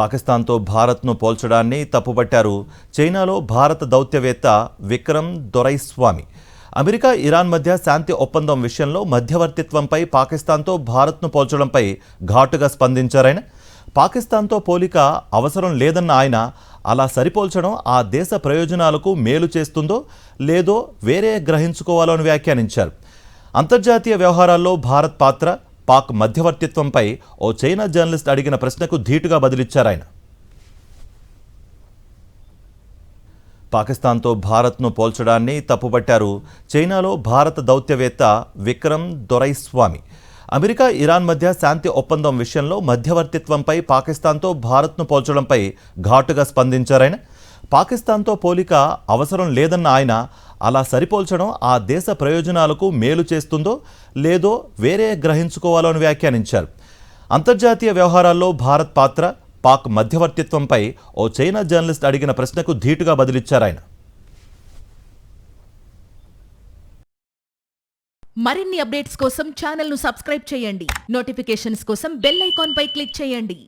పాకిస్తాన్తో భారత్ను పోల్చడాన్ని తప్పుపట్టారు చైనాలో భారత దౌత్యవేత్త విక్రమ్ దొరైస్వామి. అమెరికా ఇరాన్ మధ్య శాంతి ఒప్పందం విషయంలో మధ్యవర్తిత్వంపై పాకిస్తాన్తో భారత్ను పోల్చడంపై ఘాటుగా స్పందించారాయన. పాకిస్తాన్తో పోలిక అవసరం లేదన్న ఆయన అలా సరిపోల్చడం ఆ దేశ ప్రయోజనాలకు మేలు చేస్తుందో లేదో వేరే గ్రహించుకోవాలో అని వ్యాఖ్యానించారు. అంతర్జాతీయ వ్యవహారాల్లో భారత్ పాత్ర, పాక్ మధ్యవర్తిత్వంపై ఓ చైనా జర్నలిస్ట్ అడిగిన ప్రశ్నకు ధీటుగా బదిలిచ్చారాయన. పాకిస్తాన్తో భారత్ను పోల్చడాన్ని తప్పుపట్టారు చైనాలో భారత దౌత్యవేత్త విక్రమ్ దొరైస్వామి. అమెరికా ఇరాన్ మధ్య శాంతి ఒప్పందం విషయంలో మధ్యవర్తిత్వంపై పాకిస్తాన్తో భారత్ను పోల్చడంపై ఘాటుగా స్పందించారాయన. పాకిస్తాన్తో పోలిక అవసరం లేదన్న ఆయన అలా సరిపోల్చడం ఆ దేశ ప్రయోజనాలకు మేలు చేస్తుందో లేదో వేరే గ్రహించుకోవాలో అని వ్యాఖ్యానించారు. అంతర్జాతీయ వ్యవహారాల్లో భారత్ పాత్ర, పాక్ మధ్యవర్తిత్వంపై ఓ చైనా జర్నలిస్ట్ అడిగిన ప్రశ్నకు ధీటుగా బదిలిచ్చారాయన. మరిన్ని అప్డేట్స్ కోసం ఛానల్ను సబ్స్క్రైబ్ చేయండి. నోటిఫికేషన్స్ కోసం బెల్ ఐకాన్ పై క్లిక్ చేయండి.